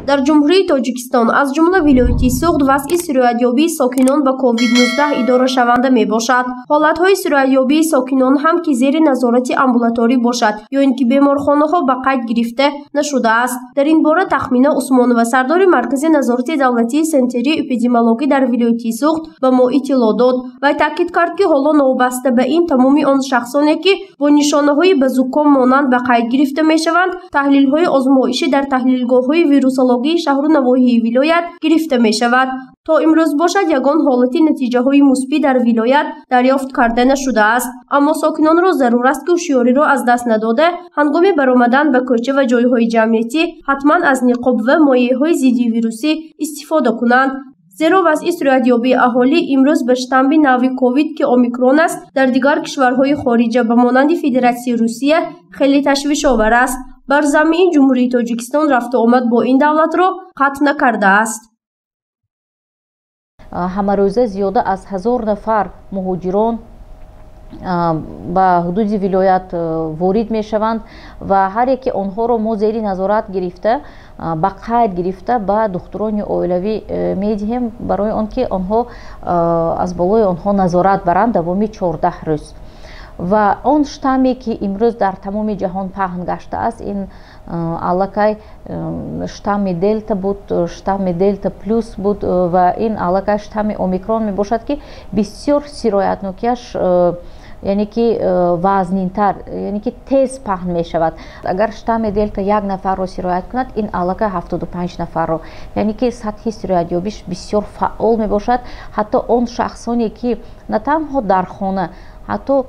дар ҷумҳурии Тоҷикистон аз ҷумла вилояти Суғд вазъи сироятёбии сокинон ба COVID-19 идорашаванда мебошад. ҳолатҳои сироятёбии сокинон ҳам ки зери назорати амбулаторӣ бошад ё ин ки беморхонаҳо ба қайд гирифта нашудааст. дар ин бора Тахмина Усмонова, сардори маркази назорати давлатии Сентери эпидемиологӣ дар вилояти Суғд ба мо иттилоъ дод. Вай таъкид кард ки ҳоло новобаста ба ин тамоми он шахсоне ки бо нишонаҳои ба зуком монанд ба қайд гирифта мешаванд, таҳлилҳои озмоишӣ дар таҳлилгоҳҳои вирусологии шаҳру навоҳии вилоят гирифта мешавад. то имрӯз бошад ягон ҳолати натиҷаҳои мусбӣ дар вилоят дарёфт карда нашудааст. аммо сокинонро зарур аст ки ҳушёриро аз даст надода, ҳангоми баромадан ба кӯча ва ҷойҳои ҷамъиятӣ ҳатман аз ниқоб ва моеъҳои зидди вирусӣ истифода кунанд. зеро вазъи сироятёбии аҳолӣ имрӯз ба штамми нави ковид ки омикрон аст дар дигар кишварҳои хориҷа ба монанди Федератсияи Русия хеле ташвишовар аст. бар замини ҷумҳурии Тоҷикистон рафтуомад бо ин давлатро қатъ накардааст. ҳамарӯза зиёда аз 1000 нафар муҳоҷирон ба ҳудуди вилоят ворид мешаванд ва ҳар яки онҳоро мо зери назорат гирифта ба қайд гирифта ба духтурони оилавӣ медиҳем, барои он ки онҳо аз болои онҳо назорат баранд давоми 14 рӯз. ва он штамме ки имрӯз дар тамоми ҷаҳон паҳн гаштааст, ин аллакай штамми делта буд, штамми делта плюс буд ва ин аллакай штамми омикрон мебошад ки бисёр сироятнокияш яъне ки вазнинтар, яъне ки тез паҳн мешавад. агар штамми делта 1 нафарро сироят кунад, ин аллакай 75 нафарро, яъне ки сатҳи сироятёбиш бисёр фаъол мебошад. ҳатто он шахсоне ки на танҳо дар хона, ҳатто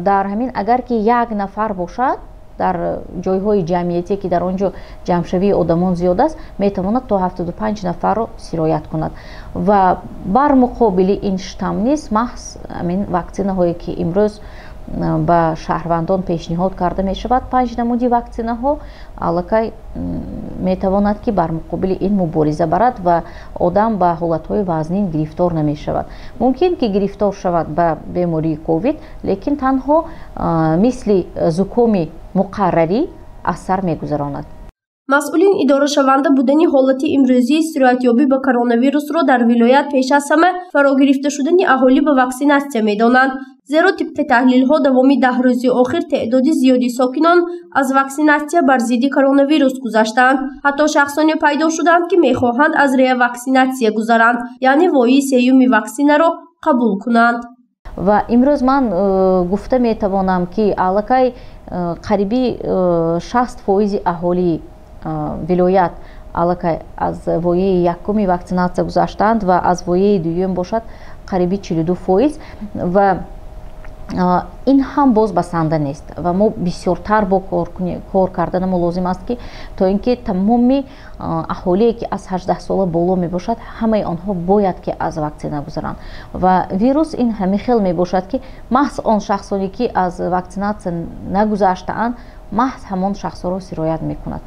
дар ҳамин агар ки 1 нафар бошад дар ҷойҳои ҷамъиятие ки дар он ҷо ҷамъшавии одамон зиёд аст, метавонад то 75 нафарро сироят кунад. ва бар муқобили ин штамм низ маҳз ҳамин ваксинаҳое ки имрӯз ба шаҳрвандон пешниҳод карда мешавад, 5 намуди ваксинаҳо аллакай метавонад ки бар муқобили ин мубориза барад ва одам ба ҳолатҳои вазнин гирифтор намешавад. мумкин ки гирифтор шавад ба бемории ковид, лекин танҳо мисли зукоми муқаррарӣ аз сар мегузаронад. масъулин идорашаванда будани ҳолати имрӯзии сироятёбӣ ба коронавирусро дар вилоят пеш аз ҳама фарогирифта шудани аҳолӣ ба ваксинатсия медонанд. зеро тибқи таҳлилҳо давоми 10 рӯзи охир теъдоди зиёди сокинон аз ваксинатсия бар зидди коронавирус гузаштанд. ҳатто шахсоне пайдо шуданд ки мехоҳанд аз реваксинатсия гузаранд, яъне вои сеюми ваксинаро қабул кунанд. ва имрӯз ман гуфта метавонам ки аллакай қариби 60% аҳолии вилоят аллакай аз вояи якуми ваксинатсия гузаштанд ва аз вояи дуюм бошад қариби 42%. ва ин ҳам боз басанда нест ва мо бисёртар бо кор карданамо лозим аст ки то ин ки тамоми аҳолие ки аз 18 сола боло мебошад, ҳамаи онҳо бояд ки аз ваксина гузаранд. ва вирус ин ҳамихел мебошад ки маҳз он шахсоне ки аз ваксинатсия нагузаштаанд, маҳз ҳамон шахсҳоро сироят мекунад.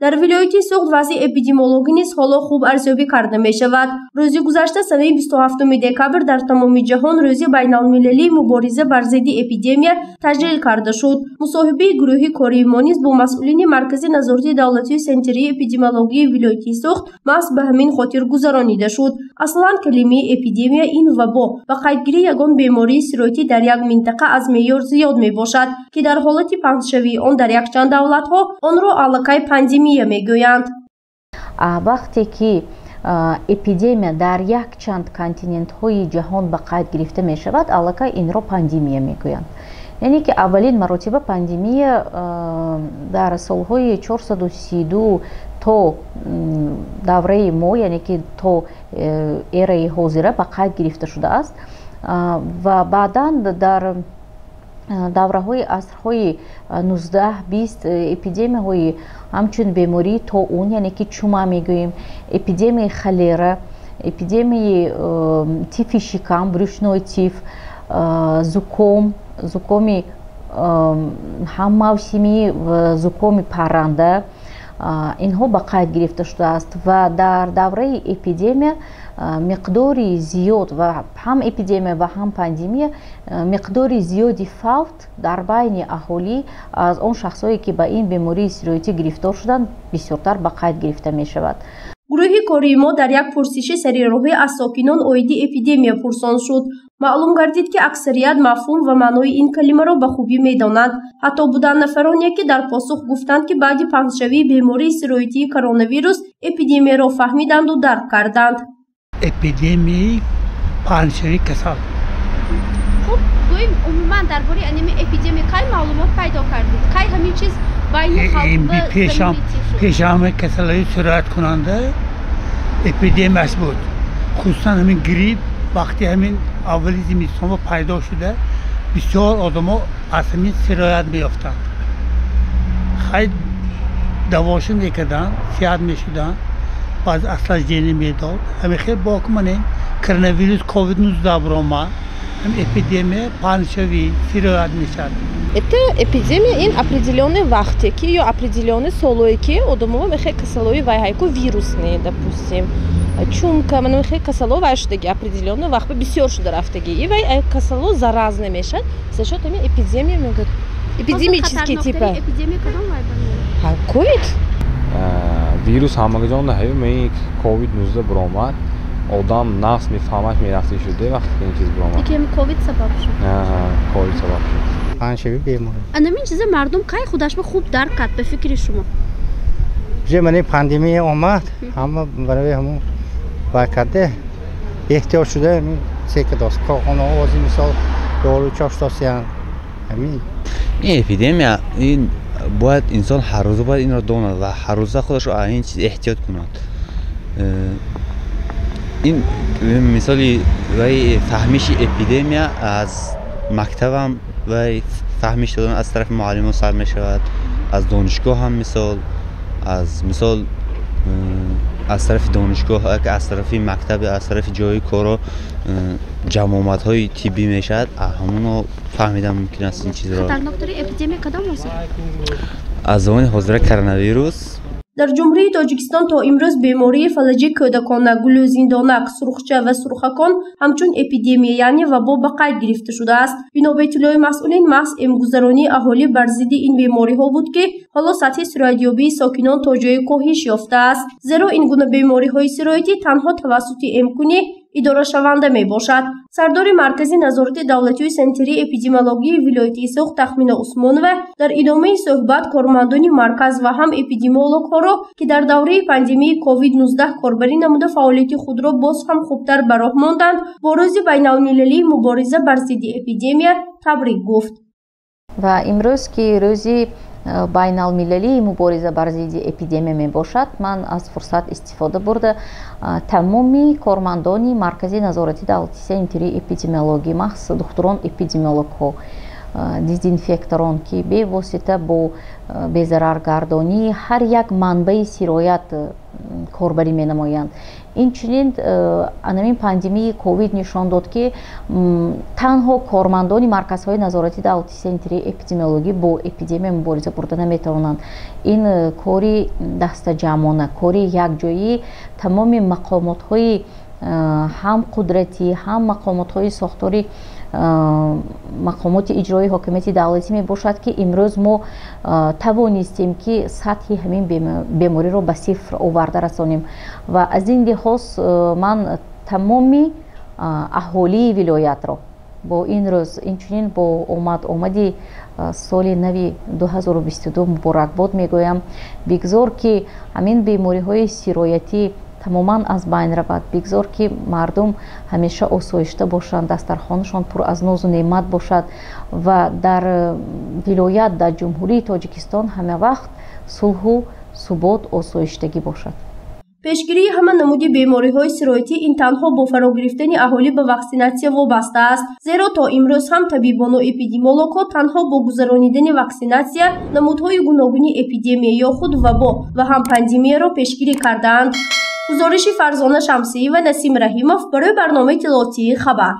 дар вилояти Суғд вазъи эпидемиологӣ низ ҳоло хуб арзёбӣ карда мешавад. рӯзи гузашта санаи 27 декабр дар тамоми ҷаҳон рӯзи байналмилалии мубориза бар зидди эпидемия таҷлил карда шуд. мусоҳибаи гурӯҳи кории мо низ бо масъулини маркази назорати давлатии Сентерии эпидемиологии вилояти Суғд маҳз ба ҳамин хотир гузаронида шуд. аслан калимаи эпидемия ин вабо ба қайдгирии ягон бемории сироятӣ дар як минтақа аз меъёр зиёд мебошад ки дар ҳолати паҳншавии он дар якчанд давлатҳо онро аллакай пандемия мегӯянд. вақте ки эпидемия дар якчанд континентҳои ҷаҳон ба қайд гирифта мешавад, аллакай инро пандемия мегӯянд. яъне ки аввалин маротиба пандемия дар солҳои 432 то давраи мо, яъне ки то эраи ҳозира ба қайд гирифта шудааст ва баъдан дар давраҳои асрҳои 19-20 эпидемияҳои ҳамчун бемории тоун, яъне ки чума мегӯем, эпидемияи холера, эпидемияи тифи шикам, брюшной тиф, зукоми ҳам мавсимӣ, зукоми парранда, اینها به قید گرفته شده است و در دوره اپیدمی مقداری زیاد و هم اپیدمی و هم پاندمی مقداری زیادی فوت در بین اهالی از آن شخصایی که به این بیماری سیرویتی گرفتار شدند بسیارتر به قید گرفته می شود. گروه کاری ما در یک پرسش سریره‌ای از ساکنان اویدی اپیدمی پرسان شد. معلوم گردید که اکثریت مفهوم و معنای این کلمه را به خوبی می‌دانند. حتی بودند نفرانی که در پاسخ گفتند که بعد پنجشنبه بیماری سیرویتی کرونا ویروس اپیدمی را فهمیدند و درک کردند. اپیدمی پنجشنبه کسال. خب گوییم عموما درباره انیمی اپیدمی کی معلومات پیدا کردید؟ کی همین چیز بین خلق پیشام کسالای سرایت کننده اپیدمی است بود. خصوصا همین گریپ وقتی همین اولی زمستان پیدا شده بسیار آدما از همین سرایت میافتند. خیلی دواشو میکردن، سیاد میشدن، باز اصلا جنی میداد. همین خیلی باکمانه کرونا ویروس کووید 19 برام эпидемия паншеви сироят мешад. Это эпидемия ин определенный вақтеки ё определенный солойки одамова мехе касалови вайхайку вирусные, допустим. Чумка мана мехе касало вайштаги определенный вақт бисёр шуда рафтаги. И вай касало заразный мешад. За счёт эми эпидемия мегад. Эпидемические типа. Эпидемия кадом вай ха ковид? Вирус ҳамаги ҷон наҳи меи ковид 19 буромад. آدم نفس میفهمش میرفتی شده وقتی که این چیز برامد دیگه کووید سبب شد. کووید سبب شد. پنجشنبه بیماری. این چیز مردم کی خودش به خوب درک کرد به فکر شما؟ زمانی پاندمی آمد همه برای همون وقته احتیاج شده همین سکه داست کارخانه آوازی مثال دارو چاش داستیان همین. این اپیدمی این باید انسان هر روز باید این را داند و هر روز خودش را این چیز احتیاط کند. این مثالی وای فهمیش اپیدمی از مکتبم وای فهمیش دادن از طرف معلمان سر می شود، از دانشگاه هم از طرف دانشگاه از طرف مکتب از طرف جای کارا جمعیت های طبی می شود. همونو فهمیدم ممکن است این چیز را خطرناکترین اپیدمی کدام است؟ از زمان حاضر کرونا ویروس. در جمهوری تاجیکستان تا امروز بیماری فلج کودکان، گلوزیندانک، سرخچه و سرخکان همچون اپیدمی یعنی وبا به قید گرفته شده است. بنا به اطلاع مسئولین محض امگذرانی اهالی بر ضد این بیماری ها بود که حالا سطح سرایت‌یابی ساکنان تا جای کاهش یافته است. زیرا این گونه بیماری های سرایتی تنها توسط امکانی اداره شونده می باشد. سردار مرکزی نظارت دولتی سنتری اپیدمیولوژی ولایت اسحاق تخمین عثمانوه در ادامه صحبت کارمندان مرکز و هم اپیدمیولوژها را که در دوره پاندمی کووید 19 کاربری نموده فعالیت خود را باز هم خوبتر به راه ماندند با روز بین‌المللی مبارزه بر ضد اپیدمی تبریک گفت. و امروز که روزی بین المللی مبارزه بر ضد اپیدمی می باشد، من از فرصت استفاده برده تمامی کارمندان مرکزی نظارتی دولتی سنتری اپیدمیولوژی مخصوص دکتران اپیدمیولوژ ها دیزینفکتوران که به واسطه با بی‌ضررگردانی هر یک منبع سرایت کاربری می نمایند. این چنین انمین پاندمی کووید نشان داد که تنها کارمندان مرکزهای نظارتی دولتی سنتری اپیدمیولوژی با اپیدمی مبارزه برده نمیتوانند. این کاری دست جمعانه، کاری یک جایی تمام مقامات های هم قدرتی هم مقامات های ساختاری مقامات اجرایی حاکمیت دولتی می باشد که امروز ما توانستیم که سطح همین بیماری رو به صفر آورده رسانیم و از این لحاظ من تمامی اهالی ولایت را با این روز این چنین با آمدی سال نوی 2022 مبارکباد میگویم. بگذار که همین بیماری های سرایتی تماما از بین رود، بگذار که مردم همیشه آسایشته باشند، دسترخوانشان پر از ناز و نعمت باشد و در ولایت در جمهوری تاجیکستان همه وقت صلح و ثبات آسایشتگی باشد. پیشگیری همه نمودی بیماری های سرایتی این تنها با فرا گرفتن اهالی به واکسیناسیون وابسته است، زیرا تا امروز هم طبیبان و اپیدمیولوژها تنها با گذرانیدن واکسیناسیون نمودهای گوناگونی اپیدمی یا خود وبا و هم پاندمی را پیشگیری کردند. گزارش فرزانه شمسی و نسیم رحیموف برای برنامه اطلاعاتی خبر.